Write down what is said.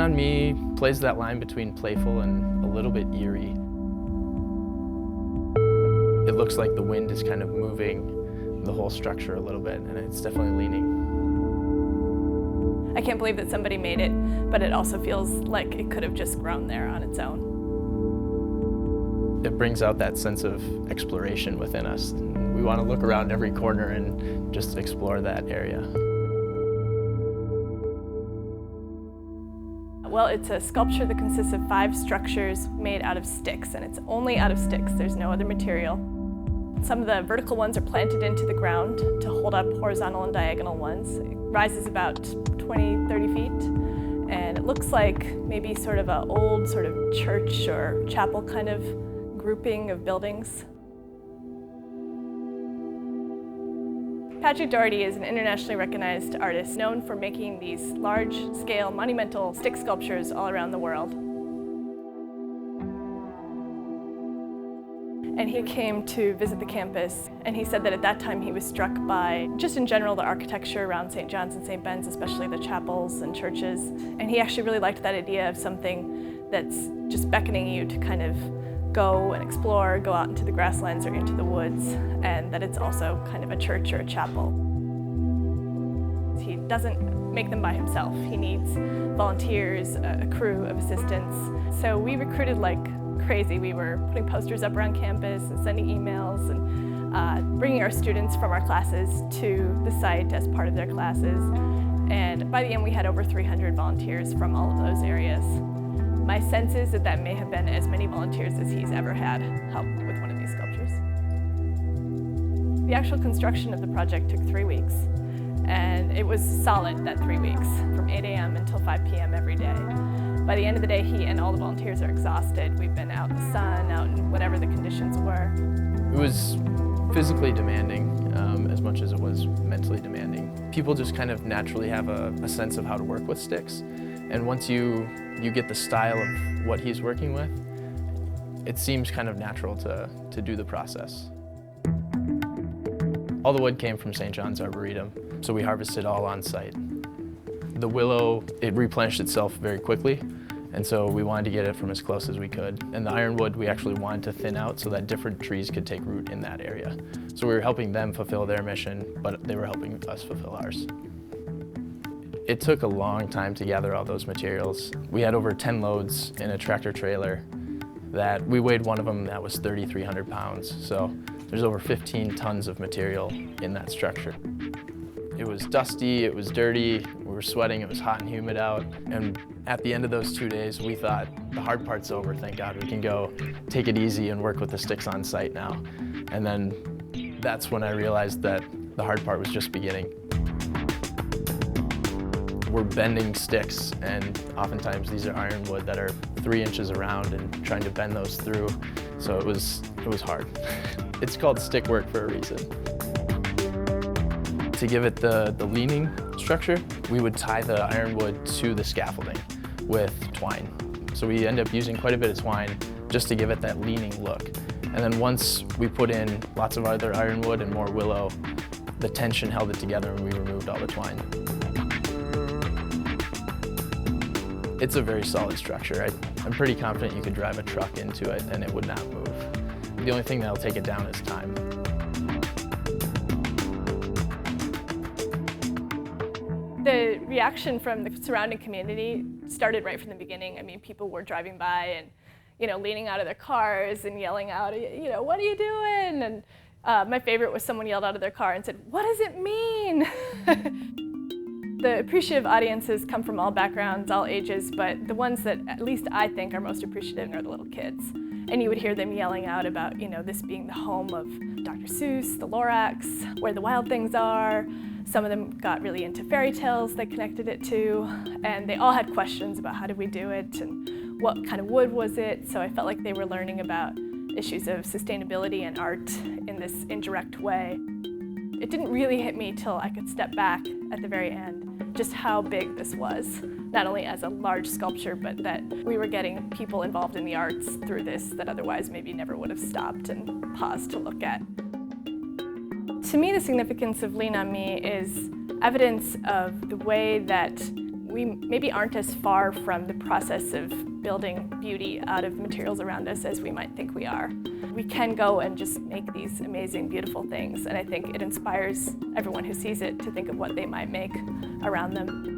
Lean on Me plays that line between playful and a little bit eerie. It looks like the wind is kind of moving the whole structure a little bit, and it's definitely leaning. I can't believe that somebody made it, but it also feels like it could have just grown there on its own. It brings out that sense of exploration within us. We want to look around every corner and just explore that area. Well, it's a sculpture that consists of 5 structures made out of sticks, and it's only out of sticks. There's no other material. Some of the vertical ones are planted into the ground to hold up horizontal and diagonal ones. It rises about 20, 30 feet, and it looks like maybe sort of an old sort of church or chapel kind of grouping of buildings. Patrick Dougherty is an internationally recognized artist known for making these large-scale, monumental stick sculptures all around the world. And he came to visit the campus, and he said that at that time he was struck by, just in general, the architecture around St. John's and St. Ben's, especially the chapels and churches. And he actually really liked that idea of something that's just beckoning you to kind of go and explore, go out into the grasslands or into the woods, and that it's also kind of a church or a chapel. He doesn't make them by himself. He needs volunteers, a crew of assistants. So we recruited like crazy. We were putting posters up around campus and sending emails and bringing our students from our classes to the site as part of their classes. And by the end, we had over 300 volunteers from all of those areas. My sense is that that may have been as many volunteers as he's ever had help with one of these sculptures. The actual construction of the project took 3 weeks, and it was solid that 3 weeks, from 8 a.m. until 5 p.m. every day. By the end of the day, he and all the volunteers are exhausted. We've been out in the sun, out in whatever the conditions were. It was physically demanding as much as it was mentally demanding. People just kind of naturally have a sense of how to work with sticks. And once you get the style of what he's working with, it seems kind of natural to do the process. All the wood came from St. John's Arboretum, so we harvested all on site. The willow, it replenished itself very quickly, and so we wanted to get it from as close as we could. And the ironwood, we actually wanted to thin out so that different trees could take root in that area. So we were helping them fulfill their mission, but they were helping us fulfill ours. It took a long time to gather all those materials. We had over 10 loads in a tractor trailer that we weighed one of them that was 3,300 pounds. So there's over 15 tons of material in that structure. It was dusty, it was dirty, we were sweating, it was hot and humid out. And at the end of those 2 days, we thought, the hard part's over, thank God. We can go take it easy and work with the sticks on site now. And then that's when I realized that the hard part was just beginning. We're bending sticks, and oftentimes these are ironwood that are 3 inches around, and trying to bend those through. So it was hard. It's called stick work for a reason. To give it the leaning structure, we would tie the ironwood to the scaffolding with twine. So we end up using quite a bit of twine just to give it that leaning look. And then once we put in lots of other ironwood and more willow, the tension held it together and we removed all the twine. It's a very solid structure. I'm pretty confident you could drive a truck into it and it would not move. The only thing that'll take it down is time. The reaction from the surrounding community started right from the beginning. I mean, people were driving by and, leaning out of their cars and yelling out, what are you doing? And my favorite was someone yelled out of their car and said, what does it mean? The appreciative audiences come from all backgrounds, all ages, but the ones that at least I think are most appreciative are the little kids. And you would hear them yelling out about, this being the home of Dr. Seuss, the Lorax, where the wild things are. Some of them got really into fairy tales they connected it to, and they all had questions about how did we do it and what kind of wood was it. So I felt like they were learning about issues of sustainability and art in this indirect way. It didn't really hit me till I could step back at the very end, just how big this was, not only as a large sculpture, but that we were getting people involved in the arts through this that otherwise maybe never would have stopped and paused to look at. To me, the significance of Lean on Me is evidence of the way that we maybe aren't as far from the process of building beauty out of the materials around us as we might think we are. We can go and just make these amazing, beautiful things, and I think it inspires everyone who sees it to think of what they might make around them.